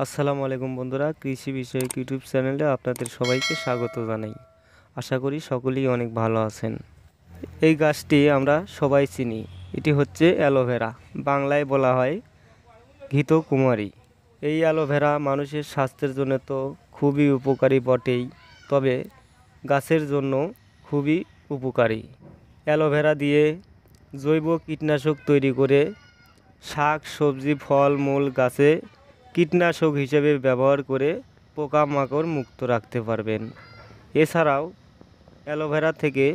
আসসালামু আলাইকুম বন্ধুরা, কৃষি বিষয়ক ইউটিউব চ্যানেলে আপনাদের সবাইকে স্বাগত জানাই। আশা করি সকলেই অনেক ভালো আছেন। এই গাছটি আমরা সবাই চিনি। এটি হচ্ছে অ্যালোভেরা, বাংলায় বলা হয় ঘৃতকুমারী। এই অ্যালোভেরা মানুষের স্বাস্থ্যের জন্য তো খুবই উপকারী বটেই, তবে গাছের জন্য খুবই উপকারী। অ্যালোভেরা দিয়ে জৈব কীটনাশক তৈরি করে শাক সবজি ফল মূল গাছে কীটনাশক হিসেবে ব্যবহার করে পোকামাকড় মুক্ত রাখতে পারবেন। এছাড়াও অ্যালোভেরা থেকে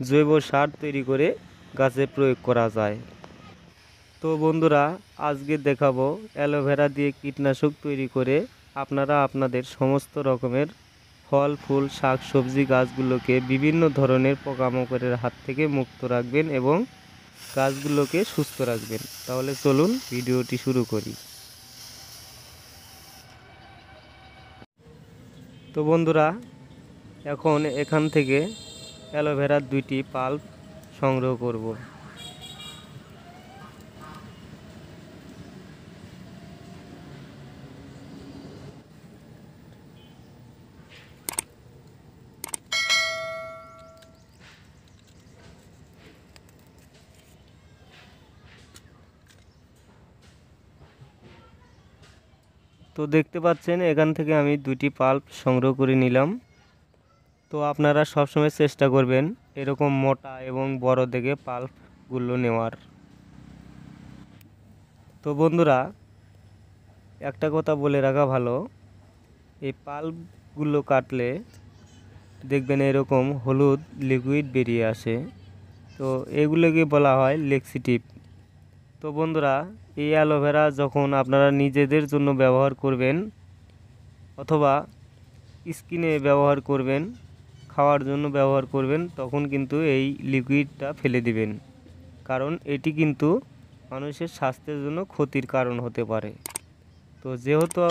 জৈব সার তৈরি করে গাছে প্রয়োগ করা যায়। তো বন্ধুরা, আজকে দেখাবো অ্যালোভেরা দিয়ে কীটনাশক তৈরি করে আপনারা আপনাদের সমস্ত রকমের ফল ফুল শাক সবজি গাছগুলোকে বিভিন্ন ধরনের পোকামাকড়ের হাত থেকে মুক্ত রাখবেন এবং গাছগুলোকে সুস্থ রাখবেন। তাহলে চলুন ভিডিওটি শুরু করি। তো বন্ধুরা, এখন এখান থেকে অ্যালোভেরার 2টি পাল্প সংগ্রহ করব। তো দেখতে পাচ্ছেন এখান থেকে আমি 2টি পাল্প সংগ্রহ করে নিলাম। তো আপনারা সবসময় চেষ্টা করবেন এরকম মোটা এবং বড় দেখে পাল্পগুলো নেওয়ার। তো বন্ধুরা, একটা কথা বলে রাখা ভালো, এই পাল্পগুলো কাটলে দেখবেন এরকম হলুদ লিকুইড বেরিয়ে আসে। তো এগুলোকে বলা হয় লেক্সিটিভ। তো বন্ধুরা, এই অ্যালোভেরা যখন আপনারা নিজেদের জন্য ব্যবহার করবেন অথবা স্কিনে ব্যবহার করবেন, খাওয়ার জন্য ব্যবহার করবেন, তখন কিন্তু এই লিকুইডটা ফেলে দিবেন, কারণ এটি কিন্তু মানুষের স্বাস্থ্যের জন্য ক্ষতির কারণ হতে পারে। তো যেহেতু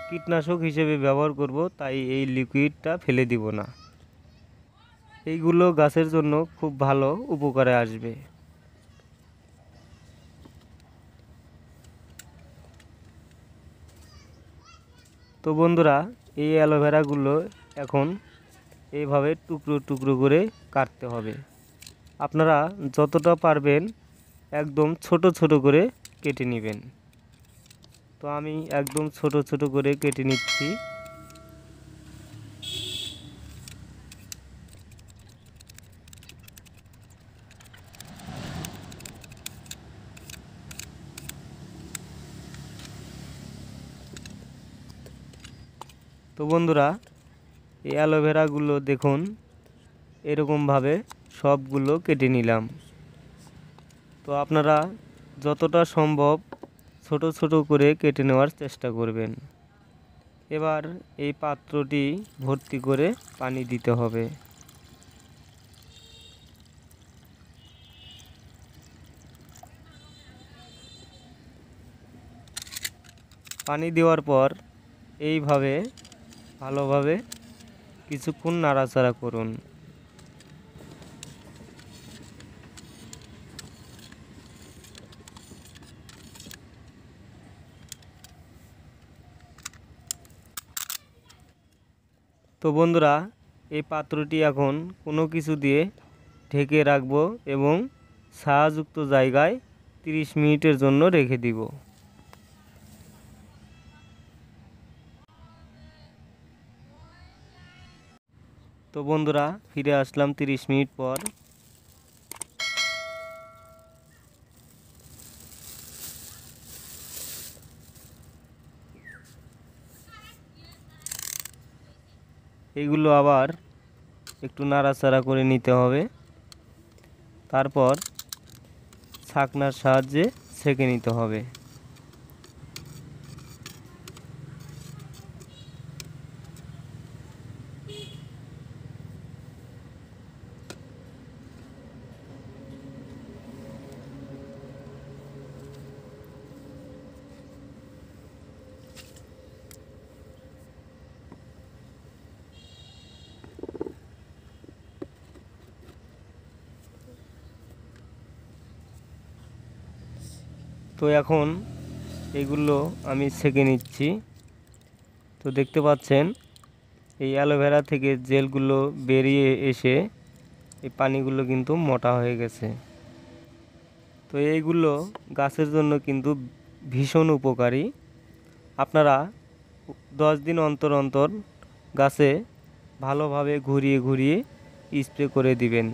কীটনাশক হিসেবে ব্যবহার করব, তাই এই লিকুইডটা ফেলে দিব না। এইগুলো গাছের জন্য খুব ভালো উপকারে আসবে। তো বন্ধুরা, এই অ্যালোভেরাগুলো এখন এইভাবে টুকরো টুকরো করে কাটতে হবে। আপনারা যতটা পারবেন একদম ছোট ছোট করে কেটে নেবেন। তো আমি একদম ছোট ছোট করে কেটে নিচ্ছি। তো বন্ধুরা, এই অ্যালোভেরাগুলো দেখুন এরকমভাবে সবগুলো কেটে নিলাম। তো আপনারা যতটা সম্ভব ছোট ছোট করে কেটে নেওয়ার চেষ্টা করবেন। এবার এই পাত্রটি ভর্তি করে পানি দিতে হবে। পানি দেওয়ার পর এইভাবে ভালোভাবে কিছুক্ষণ নাড়াচাড়া করুন। তো বন্ধুরা, এই পাত্রটি এখন কোনো কিছু দিয়ে ঢেকে রাখবো এবং ছায়াযুক্ত জায়গায় 30 মিনিটের জন্য রেখে দিব। তো বন্ধুরা, ফিরে আসলাম 30 মিনিট পর। এইগুলো আবার একটু নাড়াচাড়া করে নিতে হবে, তারপর ছাকনার সাহায্যে ছেঁকে নিতে হবে। তো এখন এগুলো আমি ছেঁকে নিচ্ছি। তো দেখতে পাচ্ছেন এই অ্যালোভেরা থেকে জেলগুলো বেরিয়ে এসে এই পানিগুলো কিন্তু মোটা হয়ে গেছে। তো এইগুলো গাছের জন্য কিন্তু ভীষণ উপকারী। আপনারা 10 দিন অন্তর অন্তর গাছে ভালোভাবে ঘুরিয়ে ঘুরিয়ে স্প্রে করে দিবেন,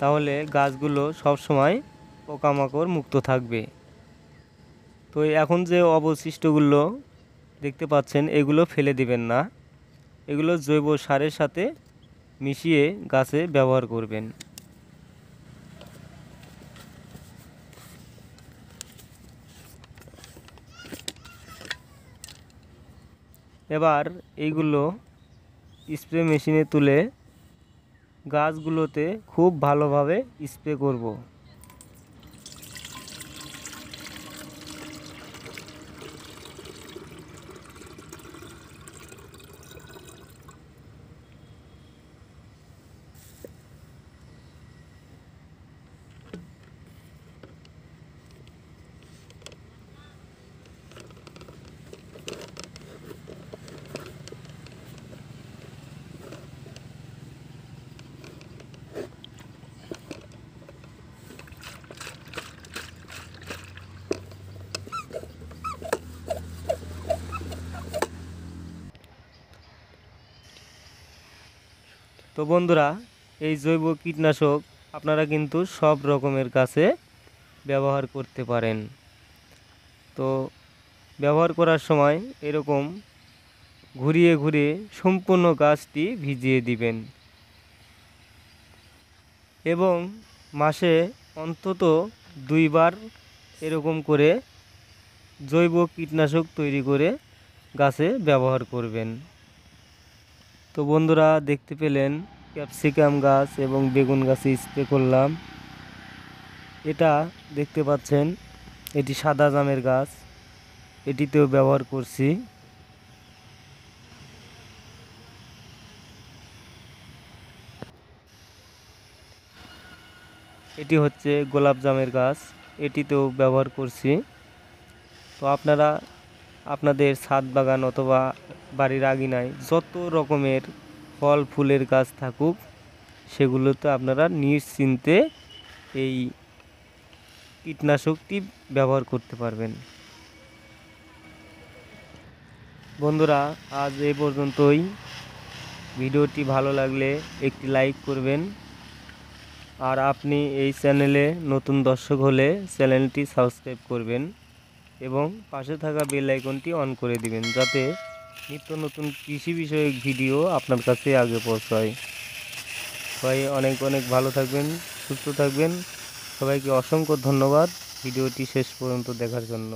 তাহলে গাছগুলো সবসময় পোকামাকড় মুক্ত থাকবে। তো এখন যে অবশিষ্টগুলো দেখতে পাচ্ছেন এগুলো ফেলে দিবেন না, এগুলো জৈব সারের সাথে মিশিয়ে গাছে ব্যবহার করবেন। এবার এইগুলো স্প্রে মেশিনে তুলে গাছগুলোতে খুব ভালোভাবে স্প্রে করব। তো বন্ধুরা, এই জৈব কীটনাশক আপনারা কিন্তু সব রকমের গাছে ব্যবহার করতে পারেন। তো ব্যবহার করার সময় এরকম ঘুরিয়ে ঘুরিয়ে সম্পূর্ণ গাছটি ভিজিয়ে দিবেন এবং মাসে অন্তত 2 বার এরকম করে জৈব কীটনাশক তৈরি করে গাছে ব্যবহার করবেন। তো বন্ধুরা, দেখতে পেলেন ক্যাপসিকাম গাছ এবং বেগুন গাছে স্প্রে করলাম। এটা দেখতে পাচ্ছেন এটি সাদা জামের গাছ, এটিতেও ব্যবহার করছি। এটি হচ্ছে গোলাপ জামের গাছ, এটিতেও ব্যবহার করছি। তো আপনারা আপনাদের ছাদ বাগান অথবা বাড়ির আঙিনায় যত রকমের ফল ফুলের গাছ থাকুক সেগুলোতে আপনারা নিশ্চিন্তে এই কীটনাশকটি ব্যবহার করতে পারবেন। বন্ধুরা, আজ এই পর্যন্তই। ভিডিওটি ভালো লাগলে একটি লাইক করবেন, আর আপনি এই চ্যানেলে নতুন দর্শক হলে চ্যানেলটি সাবস্ক্রাইব করবেন এবং পাশে থাকা বেল আইকনটি অন করে দিবেন, যাতে নিত্য নতুন কৃষি বিষয়ক ভিডিও আপনার কাছে আগে পৌঁছায়। সবাই অনেক অনেক ভালো থাকবেন, সুস্থ থাকবেন। সবাইকে অসংখ্য ধন্যবাদ ভিডিওটি শেষ পর্যন্ত দেখার জন্য।